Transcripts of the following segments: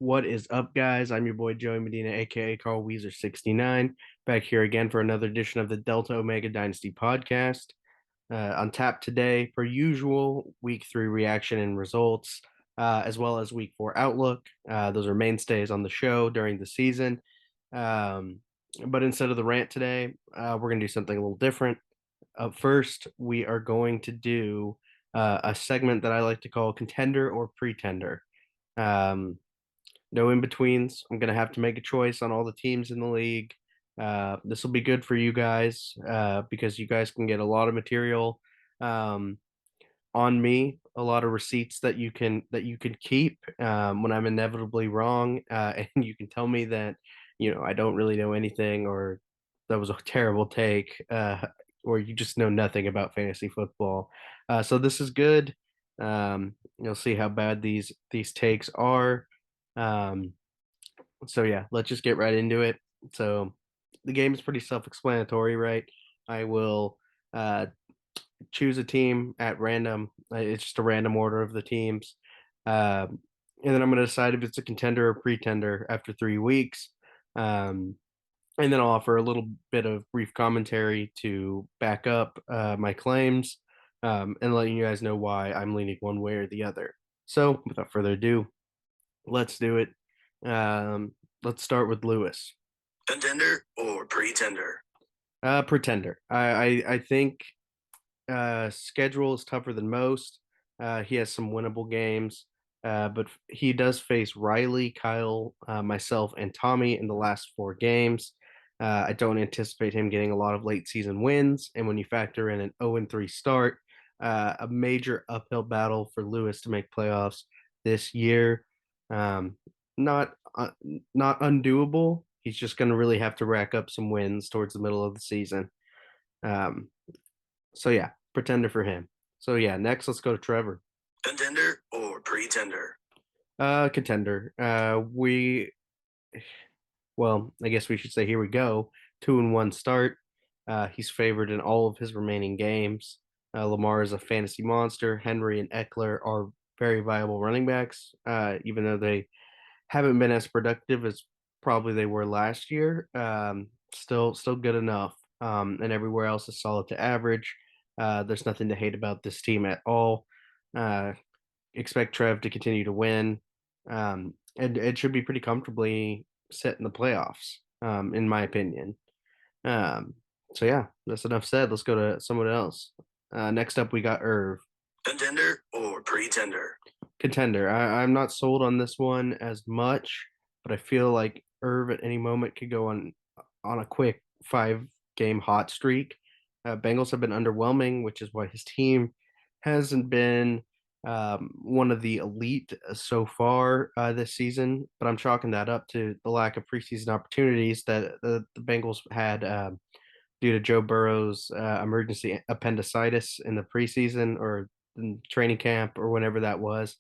What is up, guys? I'm your boy Joey Medina, aka Carl Weezer69, back here again for another edition of the Delta Omega Dynasty podcast. On tap today, per usual, week three reaction and results, as well as week four outlook. Those are mainstays on the show during the season. Um, but instead of the rant today, we're going to do something a little different. Up first, we are going to do a segment that I like to call Contender or Pretender. Um, no in betweens. I'm gonna have to make a choice on all the teams in the league. This will be good for you guys because you guys can get a lot of material um, on me, a lot of receipts that you can keep when I'm inevitably wrong, and you can tell me that I don't really know anything, or that was a terrible take, or you just know nothing about fantasy football. So this is good. You'll see how bad these takes are. Um, so yeah, let's just get right into it. So the game is pretty self-explanatory, right? I will choose a team at random. It's just a random order of the teams, and then I'm going to decide if it's a contender or pretender after 3 weeks. Um, and then I'll offer a little bit of brief commentary to back up my claims, and letting you guys know why I'm leaning one way or the other. So without further ado, let's do it. Let's start with Lewis. Contender or pretender? Pretender. I think schedule is tougher than most. He has some winnable games, but he does face Riley, Kyle, myself, and Tommy in the last four games. I don't anticipate him getting a lot of late season wins, and when you factor in an 0-3 start, a major uphill battle for Lewis to make playoffs this year. Um, not not undoable. He's just going to really have to rack up some wins towards the middle of the season. Um, so yeah, pretender for him. So yeah, next let's go to Trevor. Contender or pretender? Contender. I guess we should say here we go. 2-1 start. He's favored in all of his remaining games. Lamar is a fantasy monster. Henry and Eckler are very viable running backs, even though they haven't been as productive as probably they were last year. Still good enough. And everywhere else is solid to average. There's nothing to hate about this team at all. Uh, expect Trev to continue to win. And it should be pretty comfortably set in the playoffs, in my opinion. Um, so yeah, that's enough said. Let's go to someone else. Next up, we got Irv. Contender or pretender? Contender. I'm not sold on this one as much, but I feel like Irv at any moment could go on a quick 5 game hot streak. Bengals have been underwhelming, which is why his team hasn't been one of the elite so far this season. But I'm chalking that up to the lack of preseason opportunities that the Bengals had due to Joe Burrow's emergency appendicitis in the preseason or in training camp or whenever that was.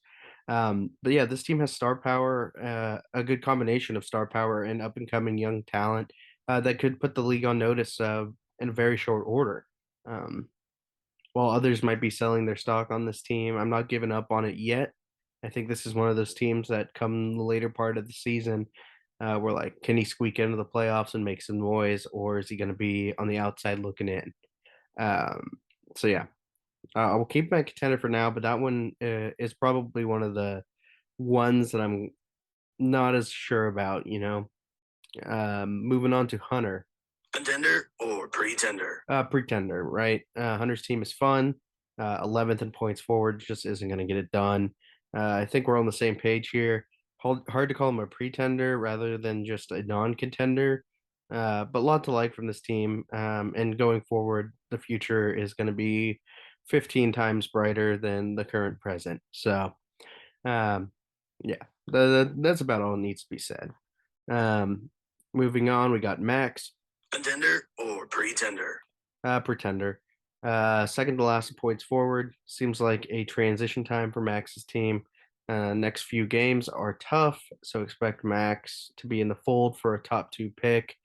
But yeah, this team has star power, a good combination of star power and up and coming young talent that could put the league on notice in a very short order. Um, while others might be selling their stock on this team, I'm not giving up on it yet. I think this is one of those teams that come the later part of the season, we're like, can he squeak into the playoffs and make some noise, or is he going to be on the outside looking in? Um, so yeah, I will keep my contender for now, but that one is probably one of the ones that I'm not as sure about. Moving on to Hunter. Contender or pretender? Pretender, right? Hunter's team is fun. 11th in points forward just isn't going to get it done. I think we're on the same page here. Hard to call him a pretender rather than just a non-contender, but a lot to like from this team. And going forward, the future is going to be 15 times brighter than the current present. So, um, yeah, that's about all that needs to be said. Um, moving on, we got Max. Contender or pretender? Pretender. Second to last in points forward. Seems like a transition time for Max's team. Next few games are tough, so expect Max to be in the fold for a top two pick.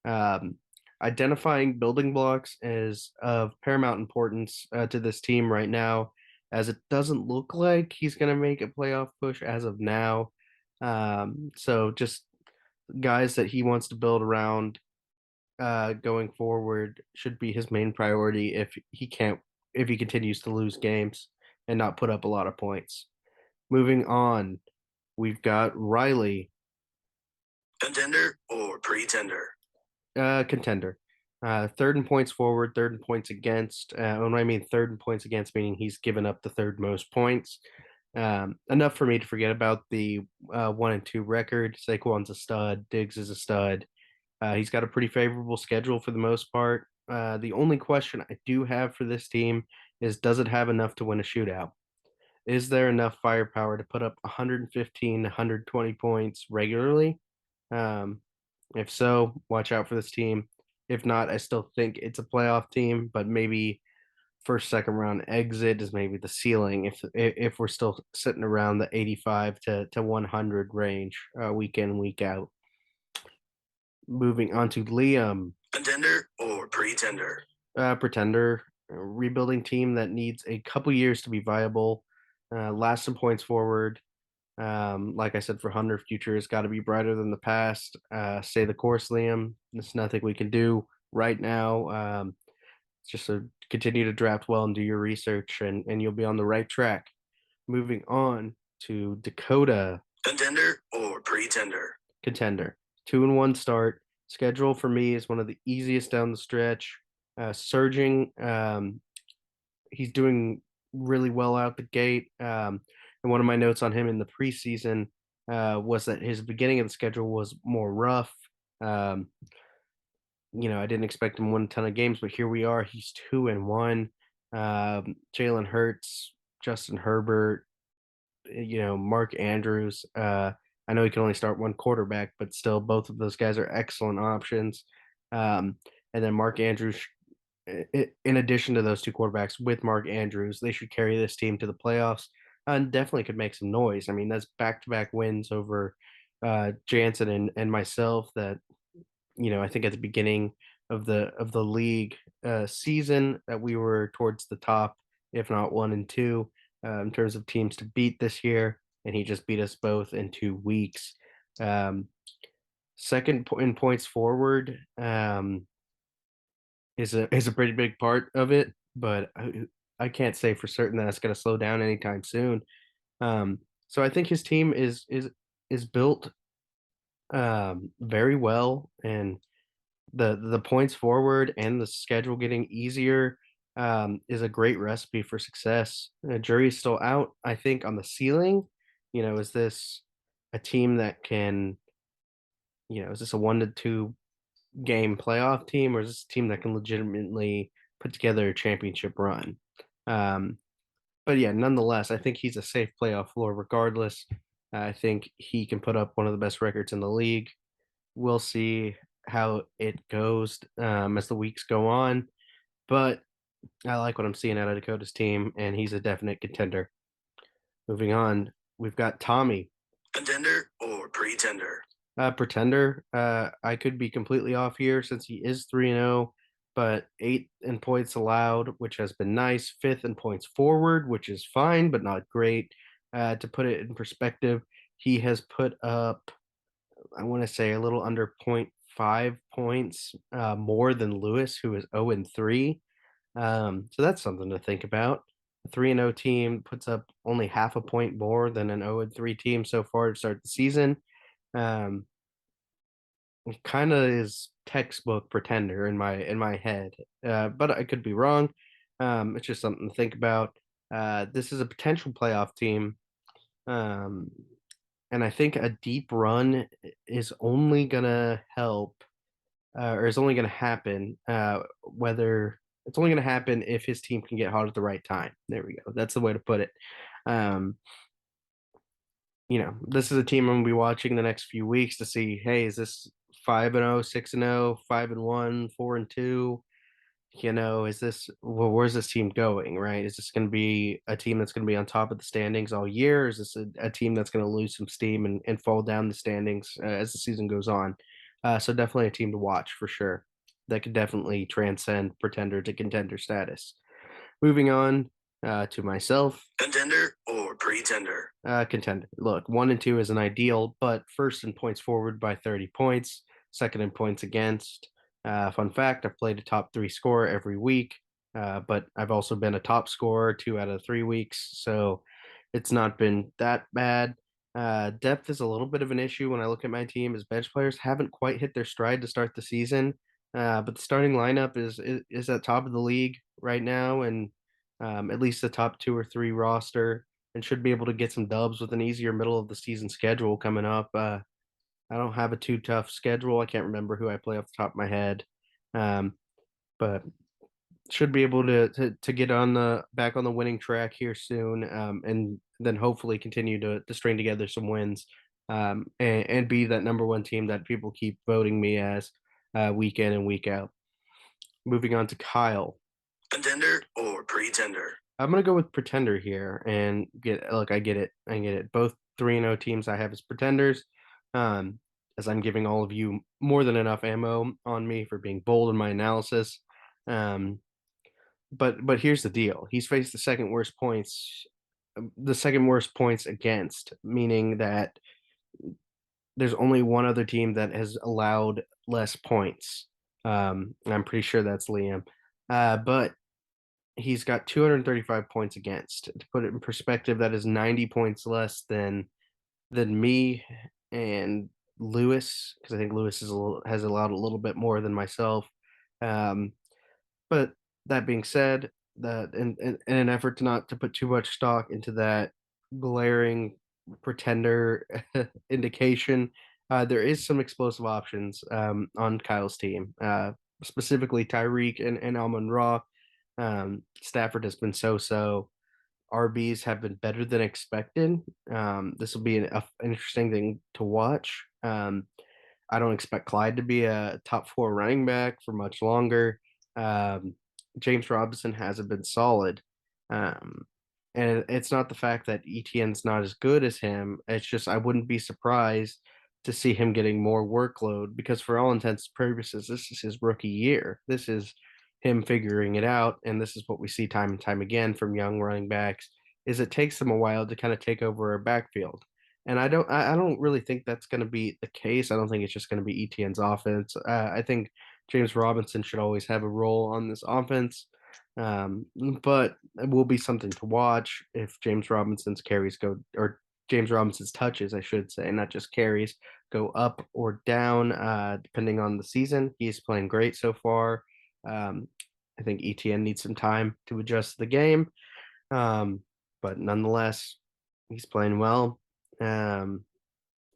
Um, identifying building blocks is of paramount importance to this team right now, as it doesn't look like he's going to make a playoff push as of now. So just guys that he wants to build around going forward should be his main priority if he continues to lose games and not put up a lot of points. Moving on, we've got Riley, Contender or pretender? contender. Third in points forward, third in points against. When I mean third in points against, meaning he's given up the third most points. Enough for me to forget about the 1-2 record. Saquon's a stud. Diggs is a stud. He's got a pretty favorable schedule for the most part. The only question I do have for this team is, does it have enough to win a shootout? Is there enough firepower to put up 115, 120 points regularly? Um, if so, watch out for this team. If not, I still think it's a playoff team, but maybe first, second round exit is maybe the ceiling if we're still sitting around the 85 to 100 range week in, week out. Moving on to Liam, Contender or pretender? pretender, a rebuilding team that needs a couple years to be viable. Last some points forward. Like I said, for Hunter, future has got to be brighter than the past. Stay the course, Liam. There's nothing we can do right now. Just continue to draft well and do your research, and you'll be on the right track. Moving on to Dakota, Contender or pretender? contender. 2-1 start. Schedule for me is one of the easiest down the stretch. Surging. He's doing really well out the gate. And one of my notes on him in the preseason was that his beginning of the schedule was more rough. Um, I didn't expect him to win a ton of games, but here we are. He's 2-1. Jalen Hurts, Justin Herbert, Mark Andrews. I know he can only start one quarterback, but still, both of those guys are excellent options. Um, and then Mark Andrews, in addition to those two quarterbacks, with Mark Andrews, they should carry this team to the playoffs and definitely could make some noise. I mean, that's back-to-back wins over Jansen and myself. That I think at the beginning of the league season that we were towards the top, if not 1 and 2, in terms of teams to beat this year, and he just beat us both in 2 weeks. Um, second in points forward is a pretty big part of it, but I can't say for certain that it's going to slow down anytime soon. So I think his team is built very well, and the points forward and the schedule getting easier is a great recipe for success. Jury's still out, I think, on the ceiling. Is this a team that can, is this a 1 to 2 game playoff team, or is this a team that can legitimately put together a championship run? Um, but yeah, nonetheless, I think he's a safe playoff floor regardless. I think he can put up one of the best records in the league. We'll see how it goes as the weeks go on. But I like what I'm seeing out of Dakota's team, and he's a definite contender. Moving on, we've got Tommy, Contender or pretender? pretender. I could be completely off here since he is 3-0, but eighth in points allowed, which has been nice. Fifth in points forward, which is fine, but not great. To put it in perspective, he has put up, I want to say, a little under point 5 points more than Lewis, who is 0-3. So that's something to think about. A 3-0 team puts up only half a point more than an 0-3 team so far to start the season. Um, it kind of is textbook pretender in my head, but I could be wrong. It's just something to think about. This is a potential playoff team, um, and I think a deep run is only gonna help, or is only gonna happen. Whether It's only gonna happen if his team can get hot at the right time. There we go. That's the way to put it. Um, this is a team I'm gonna be watching the next few weeks to see, hey, is this 5-0, 6-0, 5-1, 4-2? Is this, well, where's this team going, right? Is this gonna be a team that's gonna be on top of the standings all year? Or is this a team that's gonna lose some steam and fall down the standings as the season goes on? So definitely a team to watch for sure. That could definitely transcend pretender to contender status. Moving on, To myself, Contender or pretender? Contender. Look, 1 and 2 isn't ideal, but first in points forward by 30 points, second in points against. Fun fact: I've played a top three scorer every week, but I've also been a top scorer 2 out of 3 weeks, so it's not been that bad. Depth is a little bit of an issue when I look at my team, as bench players haven't quite hit their stride to start the season. But the starting lineup is at top of the league right now, and at least the top 2 or 3 roster, and should be able to get some dubs with an easier middle of the season schedule coming up. I don't have a too tough schedule. I can't remember who I play off the top of my head, um, but should be able to get on the back on the winning track here soon, and then hopefully continue to string together some wins, and be that number 1 team that people keep voting me as, week in and week out. Moving on to Kyle. Contender or pretender? I'm gonna go with pretender here and get look, I get it. I get it. Both 3-0 teams I have as pretenders. Um, as I'm giving all of you more than enough ammo on me for being bold in my analysis. Um, but here's the deal. He's faced the second worst points against, meaning that there's only one other team that has allowed less points. I'm pretty sure that's Liam. But he's got 235 points against. To put it in perspective, that is 90 points less than me and Lewis, because I think Lewis has allowed a little bit more than myself. Um, but that being said, that in an effort to not to put too much stock into that glaring pretender indication, there is some explosive options on Kyle's team, specifically Tyreek and Almond Ra. Stafford has been so. RBs have been better than expected. This will be an interesting thing to watch. I don't expect Clyde to be a top 4 running back for much longer. Um, James Robinson hasn't been solid. Um, and it's not the fact that ETN's not as good as him. It's just I wouldn't be surprised to see him getting more workload, because for all intents and purposes, this is his rookie year. This is him figuring it out, and this is what we see time and time again from young running backs, is it takes them a while to kind of take over a backfield. And I don't really think that's going to be the case. I don't think it's just going to be ETN's offense. I think James Robinson should always have a role on this offense. Um, but it will be something to watch if James Robinson's carries go, or James Robinson's touches, I should say, not just carries, go up or down, depending on the season. He's playing great so far. Um, I think ETN needs some time to adjust to the game. Um, but nonetheless, he's playing well. Um,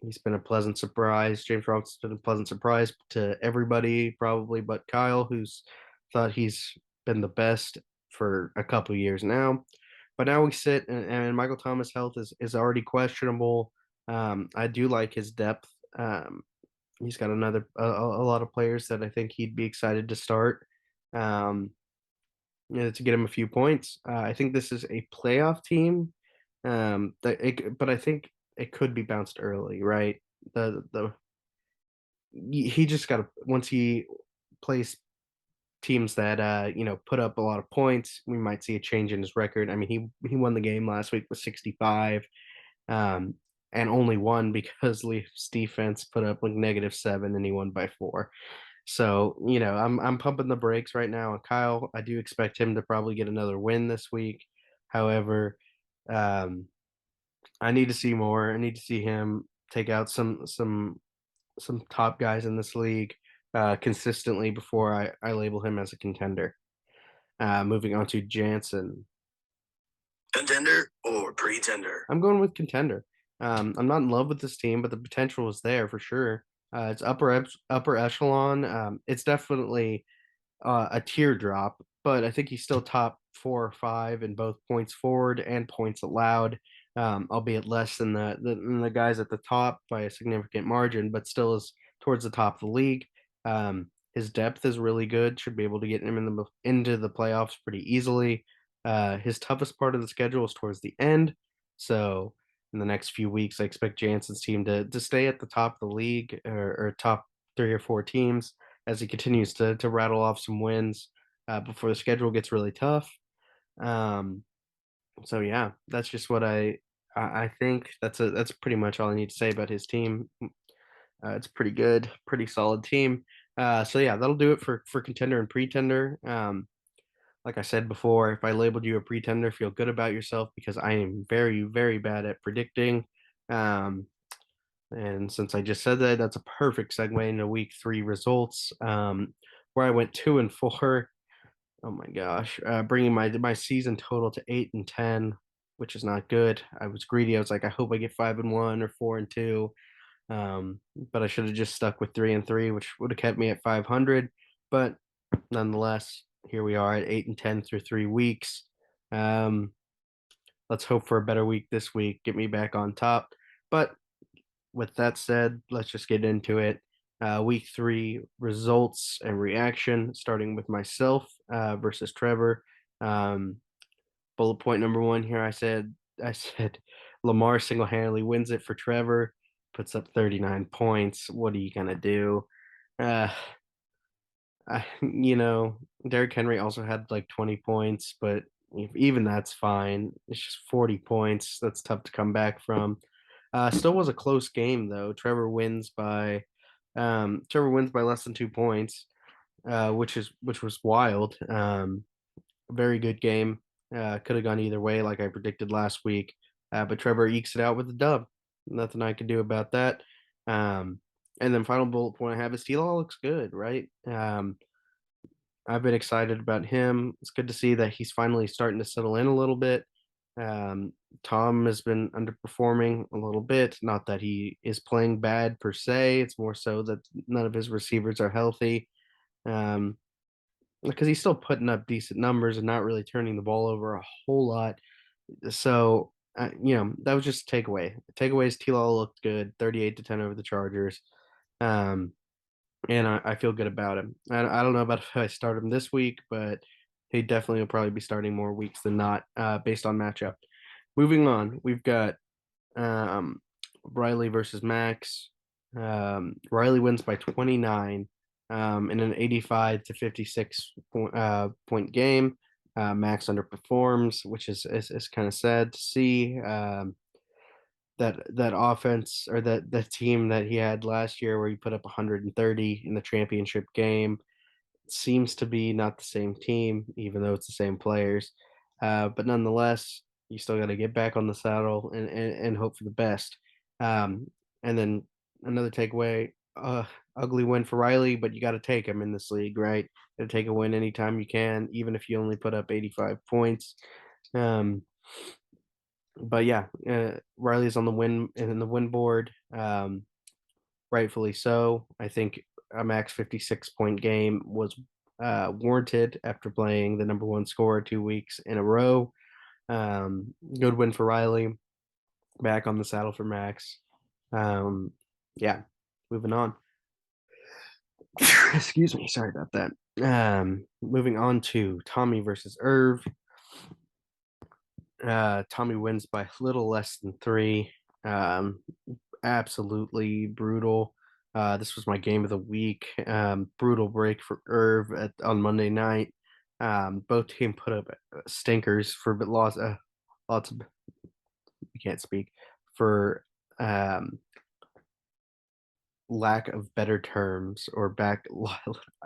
he's been a pleasant surprise. James Robinson's been a pleasant surprise to everybody, probably, but Kyle, who's thought he's been the best for a couple of years now. But now we sit, and Michael Thomas' health is already questionable. I do like his depth. He's got a lot of players that I think he'd be excited to start. Um, to get him a few points. I think this is a playoff team. But I think it could be bounced early, right? The he just got to, once he plays teams that put up a lot of points, we might see a change in his record. I mean, he won the game last week with 65, um, and only won because Leafs defense put up like -7, and he won by 4. So, I'm pumping the brakes right now on Kyle. I do expect him to probably get another win this week. However, um, I need to see more. I need to see him take out some top guys in this league consistently before I label him as a contender. Moving on to Jansen. Contender or pretender? I'm going with contender. I'm not in love with this team, but the potential is there for sure. It's upper echelon. It's definitely a teardrop, but I think he's still top 4 or 5 in both points forward and points allowed, albeit less than the guys at the top by a significant margin, but still is towards the top of the league. His depth is really good; should be able to get him into the playoffs pretty easily. His toughest part of the schedule is towards the end, so in the next few weeks, I expect Jansen's team to stay at the top of the league, or top 3 or 4 teams, as he continues to rattle off some wins before the schedule gets really tough. Um, So yeah, that's just what I think that's pretty much all I need to say about his team. It's pretty good, pretty solid team. So yeah, that'll do it for contender and pretender. Like I said before, if I labeled you a pretender, feel good about yourself because I am very, very bad at predicting. Um, and since I just said that, that's a perfect segue into week three results, where I went 2-4. Oh my gosh, bringing my season total to 8-10, which is not good. I was greedy. I was like, I hope I get 5-1 or 4-2. But I should have just stuck with 3-3, which would have kept me at 500. But nonetheless, here we are at 8-10 through 3 weeks. Um, let's hope for a better week this week. Get me back on top. But with that said, let's just get into it. Week three results and reaction, starting with myself versus Trevor. Um, bullet point number one here. I said Lamar single handedly wins it for Trevor, puts up 39 points. What are you gonna do? Uh, Derrick Henry also had like 20 points, but even that's fine. It's just 40 points. That's tough to come back from. Still was a close game though. Trevor wins by less than 2 points, which was wild. Very good game. Could have gone either way, like I predicted last week. But Trevor ekes it out with a dub. Nothing I could do about that. Um, and then final bullet point I have is T-Law looks good, right? I've been excited about him. It's good to see that he's finally starting to settle in a little bit. Um, Tom has been underperforming a little bit. Not that he is playing bad per se. It's more so that none of his receivers are healthy. Um, because he's still putting up decent numbers and not really turning the ball over a whole lot. So, that was just a takeaway. Takeaways, T-Law looked good, 38-10 over the Chargers. Um, and I feel good about him. I don't know about if I start him this week, but he definitely will probably be starting more weeks than not, based on matchup. Moving on, we've got um, Briley versus Max. Riley wins by 29 in an 85 to 56 point game. Max underperforms, which is kind of sad to see. That offense or that team that he had last year, where he put up 130 in the championship game, seems to be not the same team, even though it's the same players. But nonetheless, you still got to get back on the saddle and hope for the best. And then another takeaway, ugly win for Riley, but you got to take him in this league, right? Got to take a win anytime you can, even if you only put up 85 points. Um, but yeah, Riley's on the win in the win board, rightfully so. I think a max 56 point game was warranted after playing the number one scorer 2 weeks in a row. Good win for Riley. Back on the saddle for Max. Um, yeah, moving on. Excuse me, sorry about that. Moving on to Tommy versus Irv. Tommy wins by a little less than three. Um, absolutely brutal. This was my game of the week. Brutal break for Irv on Monday night. Both team put up stinkers for lots of you can't speak for um, lack of better terms or back.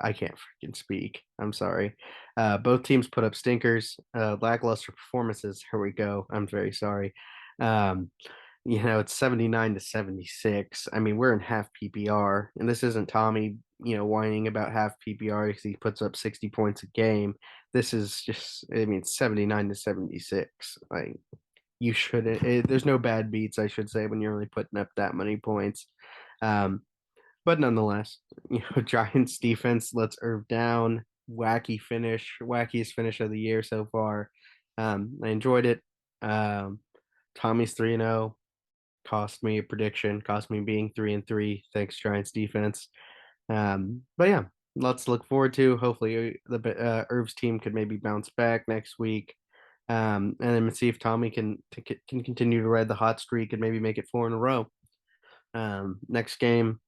I can't freaking speak. I'm sorry. Both teams put up stinkers, lackluster performances. Here we go. I'm very sorry. Um, it's 79-76. I mean, we're in half PPR, and this isn't Tommy, whining about half PPR because he puts up 60 points a game. This is just, I mean, 79-76. Like, you shouldn't, there's no bad beats, I should say, when you're only putting up that many points. Um, but nonetheless, Giants defense lets Irv down. Wacky finish, wackiest finish of the year so far. I enjoyed it. Um, Tommy's 3-0. Cost me a prediction, cost me being 3-3. Thanks, Giants defense. But yeah, lots to look forward to. Hopefully, the Irv's team could maybe bounce back next week. And then see if Tommy can continue to ride the hot streak and maybe make it four in a row. Next game,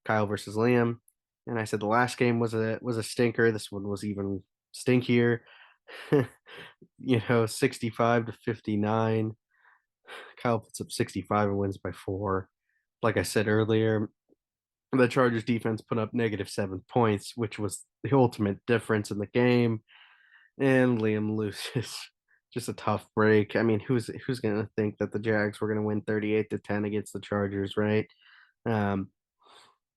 Kyle versus Liam. And I said the last game was a stinker. This one was even stinkier. 65 to 59. Kyle puts up 65 and wins by 4. Like I said earlier, the Chargers defense put up -7 points, which was the ultimate difference in the game. And Liam loses. Just a tough break. I mean, who's gonna think that the Jags were gonna win 38-10 against the Chargers, right? Um,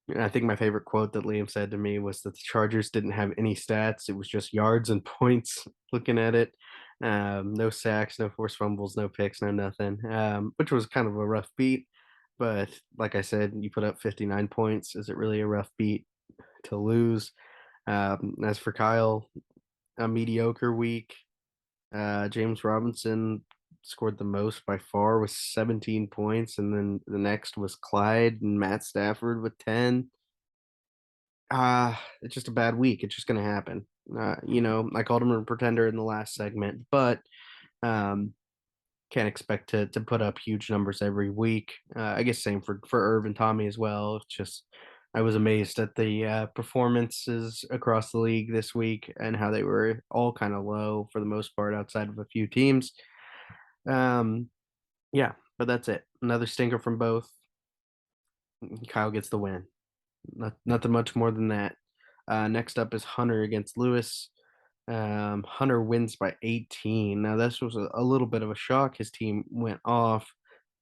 and I think my favorite quote that Liam said to me was that the Chargers didn't have any stats. It was just yards and points looking at it. No sacks, no forced fumbles, no picks, no nothing, which was kind of a rough beat. But like I said, you put up 59 points. Is it really a rough beat to lose? As for Kyle, a mediocre week. James Robinson scored the most by far with 17 points, and then the next was Clyde and Matt Stafford with 10. It's just a bad week. It's just going to happen. I called him a pretender in the last segment, but um, can't expect to put up huge numbers every week. I guess same for Irv and Tommy as well. It's just I was amazed at the performances across the league this week and how they were all kind of low for the most part, outside of a few teams. Um, yeah, but that's it. Another stinker from both. Kyle gets the win. Nothing much more than that. Next up is Hunter against Lewis. Hunter wins by 18. Now, this was a little bit of a shock. His team went off.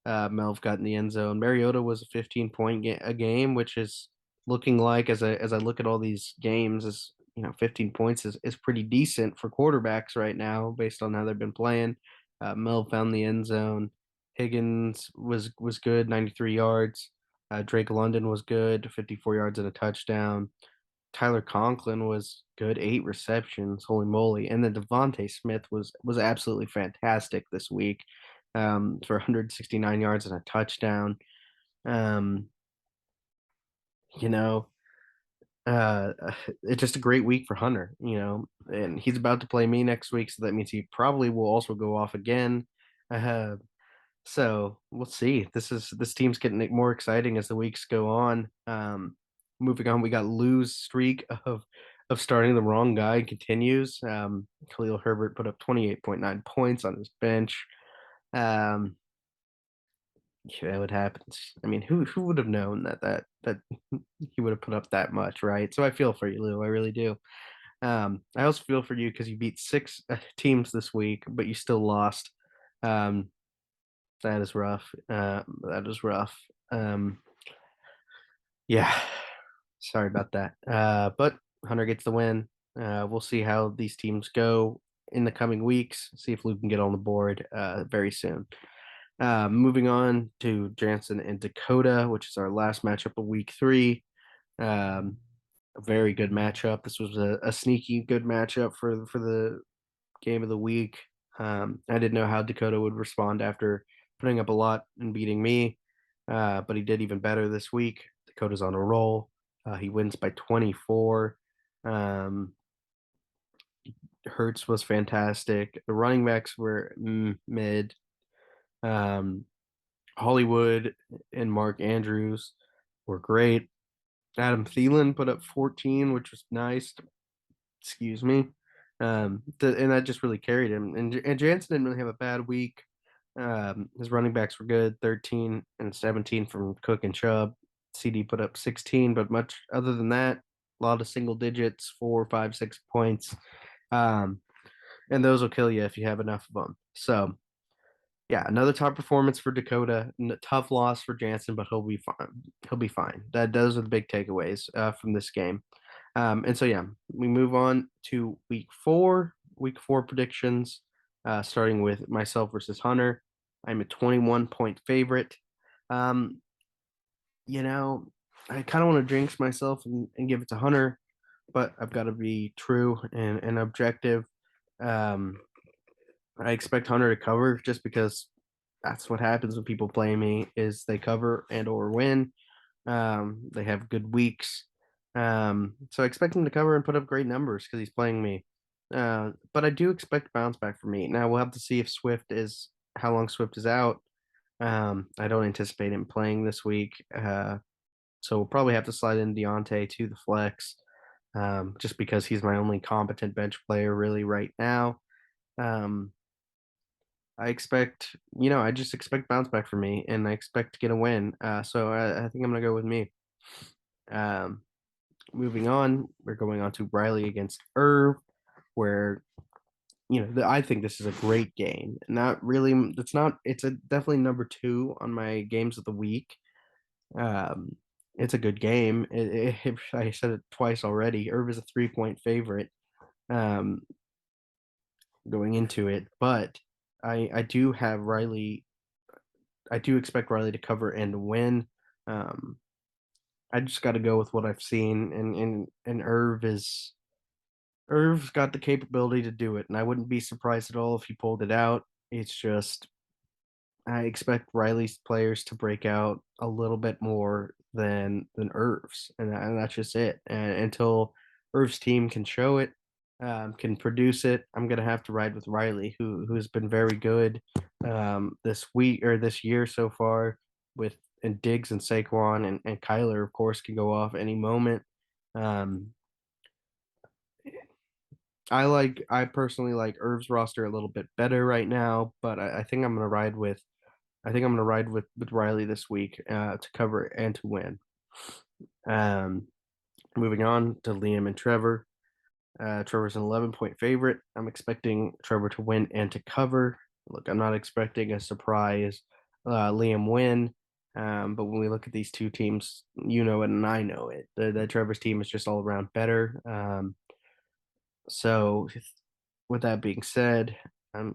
Melv got in the end zone. Mariota was a 15-point a game, which is looking like, as I look at all these games, 15 points is pretty decent for quarterbacks right now based on how they've been playing. Melv found the end zone. Higgins was good, 93 yards. Drake London was good, 54 yards and a touchdown. Tyler Conklin was good, 8 receptions. Holy moly! And then Devontae Smith was absolutely fantastic this week, for 169 yards and a touchdown. Um, you know, uh, it's just a great week for Hunter. And he's about to play me next week, so that means he probably will also go off again. Uh, So we'll see. This team's getting more exciting as the weeks go on. Moving on, we got Lou's streak of starting the wrong guy continues. Khalil Herbert put up 28.9 points on his bench. Um, yeah, what happens? I mean, who would have known that he would have put up that much, right? So I feel for you, Lou. I really do. I also feel for you because you beat 6 teams this week, but you still lost. Um, that is rough. That is rough. Um, yeah, sorry about that. But Hunter gets the win. We'll see how these teams go in the coming weeks. See if Luke can get on the board very soon. Moving on to Jansen and Dakota, which is our last matchup of week 3. Um, a very good matchup. This was a sneaky good matchup for the game of the week. I didn't know how Dakota would respond after putting up a lot and beating me, but he did even better this week. Dakota's on a roll. He wins by 24. Um, Hertz was fantastic. The running backs were mid. Um, Hollywood and Mark Andrews were great. Adam Thielen put up 14, which was nice. Excuse me. And that just really carried him. And Jansen didn't really have a bad week. His running backs were good, 13 and 17 from Cook and Chubb. CD put up 16, but much other than that, a lot of single digits, 4, 5, 6 points. Um, and those will kill you if you have enough of them. So, yeah, another top performance for Dakota. Tough loss for Jansen, but he'll be fine. He'll be fine. Those are the big takeaways from this game. And so, yeah, we move on to week 4. Week 4 predictions, starting with myself versus Hunter. I'm a 21-point favorite. Um, you know, I kind of want to jinx myself and give it to Hunter, but I've got to be true and objective. Um, I expect Hunter to cover just because that's what happens when people play me is they cover and or win. They have good weeks. So I expect him to cover and put up great numbers because he's playing me. But I do expect bounce back for me. Now we'll have to see if Swift is how long Swift is out. I don't anticipate him playing this week. So we'll probably have to slide in Deontay to the flex. just because he's my only competent bench player really right now. Um, I expect, I just expect bounce back for me, and I expect to get a win. So I think I'm gonna go with me. Um, Moving on, we're going on to Briley against Irv, where I think this is a great game. Not really, it's not. It's a definitely number two on my games of the week. Um, it's a good game. I said it twice already. Irv is a 3-point favorite. Um, Going into it, but I do have Riley. I do expect Riley to cover and win. Um, I just got to go with what I've seen, and Irv's got the capability to do it, and I wouldn't be surprised at all if he pulled it out. It's just I expect Riley's players to break out a little bit more than Irv's, and that's just it. And until Irv's team can show it, can produce it, I'm gonna have to ride with Riley, who's been very good this week or this year so far with and Diggs and Saquon and Kyler, of course, can go off any moment. Um, I personally like Irv's roster a little bit better right now, but I think I'm gonna ride with with Riley this week to cover and to win. Um, Moving on to Liam and Trevor. Trevor's an 11-point favorite. I'm expecting Trevor to win and to cover. Look, I'm not expecting a surprise Liam win. But when we look at these two teams, you know it and I know it. The Trevor's team is just all around better. So, with that being said, I'm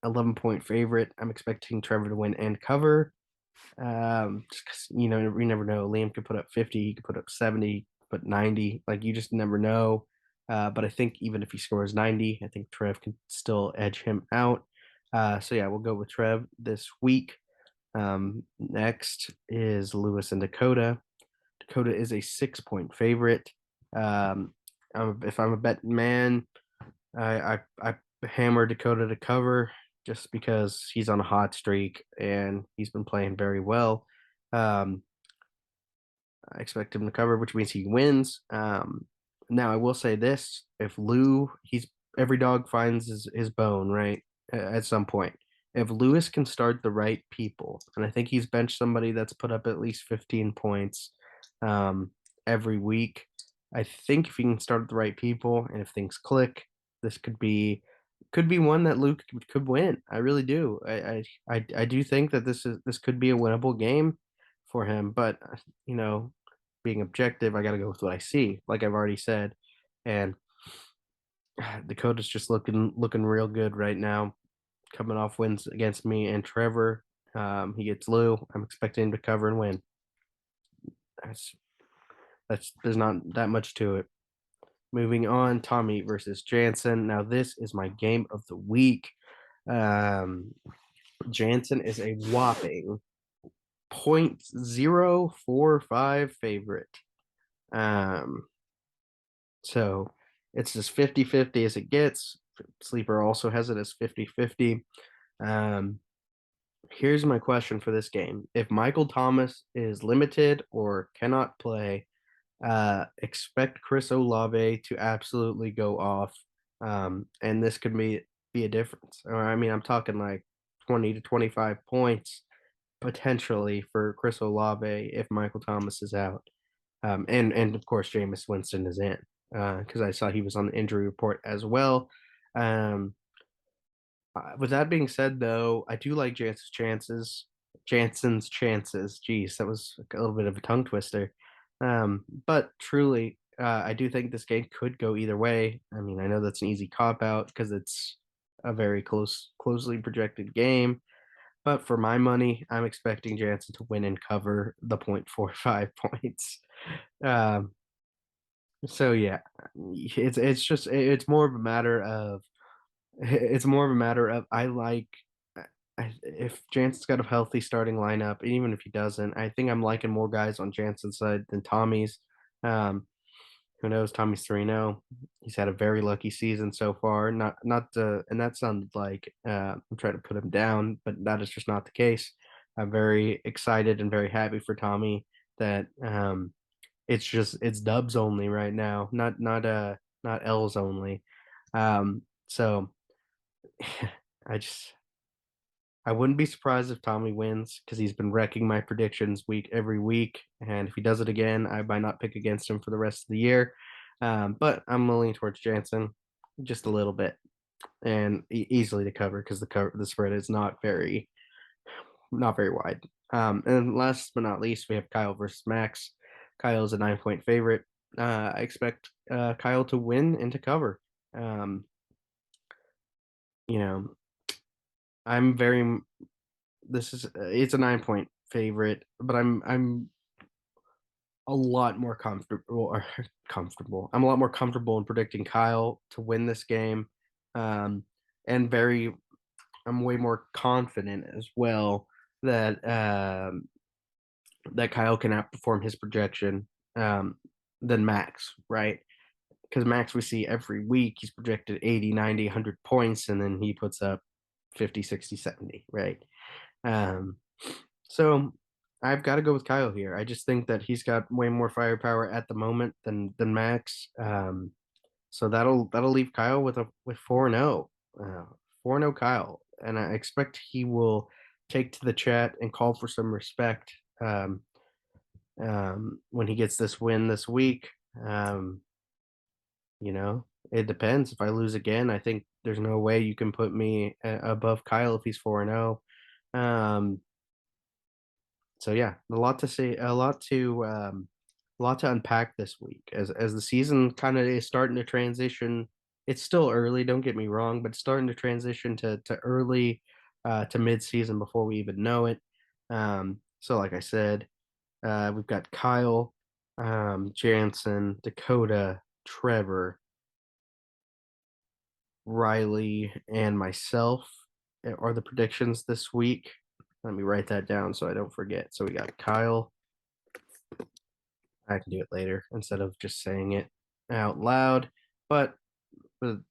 11-point favorite. I'm expecting Trevor to win and cover. Just 'cause, you never know. Liam could put up 50, he could put up 70, put 90. Like you just never know. But I think even if he scores 90, I think Trev can still edge him out. So yeah, we'll go with Trev this week. Next is Lewis and Dakota. Dakota is a 6-point favorite. Um, if I'm a bet man, I hammer Dakota to cover just because he's on a hot streak and he's been playing very well. Um, I expect him to cover, which means he wins. Now I will say this: if Lou, he's every dog finds his bone, right? At some point, if Lewis can start the right people, and I think he's benched somebody that's put up at least 15 points um, every week. I think if he can start the right people, and if things click, this could be one that Luke could win. I really do. I do think that this could be a winnable game for him, but you know, being objective, I got to go with what I see, like I've already said. And Dakota's just looking real good right now, coming off wins against me and Trevor. He gets Lou. I'm expecting him to cover and win. That's that's there's not that much to it. Moving on, Tommy versus Jansen. Now this is my game of the week. Um, Jansen is a whopping 0.045 favorite. Um, So it's as 50-50 as it gets. Sleeper also has it as 50-50. Um, Here's my question for this game. If Michael Thomas is limited or cannot play, expect Chris Olave to absolutely go off. And this could be a difference. Or, I mean, I'm talking like 20 to 25 points potentially for Chris Olave if Michael Thomas is out. And of course Jameis Winston is in because I saw he was on the injury report as well. Um, with that being said, though, I do like Jansen's chances. Jansen's chances. Geez, that was a little bit of a tongue twister. But truly, I do think this game could go either way. I mean, I know that's an easy cop out because it's a very closely projected game. But for my money, I'm expecting Jansen to win and cover the 0.45 points. Um, so yeah, it's more of a matter of I like if Jansen's got a healthy starting lineup, and even if he doesn't, I think I'm liking more guys on Jansen's side than Tommy's. Um, who knows? Tommy's 3-0. He's had a very lucky season so far. And that sounded like I'm trying to put him down, but that is just not the case. I'm very excited and very happy for Tommy that it's dubs only right now, not L's only. So I just I wouldn't be surprised if Tommy wins because he's been wrecking my predictions every week, and if he does it again, I might not pick against him for the rest of the year. But I'm leaning towards Jansen just a little bit, and easily to cover because the spread is not very wide. And last but not least, we have Kyle versus Max. Kyle's a 9 point favorite. I expect Kyle to win and to cover. Um, you know, I'm very. This is it's a 9 point favorite, but I'm a lot more comfortable. I'm a lot more comfortable in predicting Kyle to win this game, um, and I'm way more confident as well that that Kyle can outperform his projection than Max, right? Because Max we see every week he's projected 80, 90, 100 points, and then he puts up 50, 60, 70, right? Um, so I've got to go with Kyle here. I just think that he's got way more firepower at the moment than Max. So that'll leave Kyle with 4-0. 4-0 Kyle. And I expect he will take to the chat and call for some respect when he gets this win this week. Um, it depends. If I lose again, I think there's no way you can put me above Kyle if he's 4-0. Um, so yeah, a lot to say, a lot to unpack this week as the season kind of is starting to transition. It's still early, don't get me wrong, but it's starting to transition to early to mid season before we even know it. So like I said, we've got Kyle, Jansen, Dakota, Trevor, Riley, and myself are the predictions this week. Let me write that down so I don't forget. So we got Kyle. I can do it later instead of just saying it out loud. But with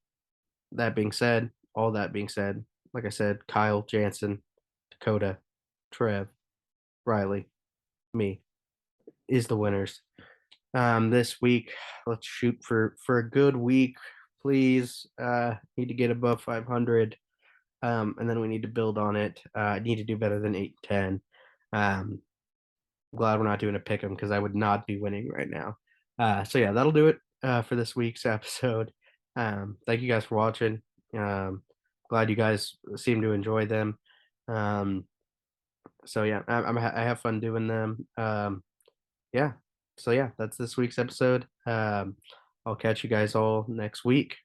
all that being said, like I said, Kyle, Jansen, Dakota, Trev, Riley, me is the winners. This week, let's shoot for a good week, please. Need to get above 500. And then we need to build on it. I need to do better than 8-10. I'm glad we're not doing a pick 'em because I would not be winning right now. So yeah, that'll do it for this week's episode. Thank you guys for watching. Um, glad you guys seem to enjoy them. Um, so yeah, I have fun doing them. Yeah. So yeah, that's this week's episode. I'll catch you guys all next week.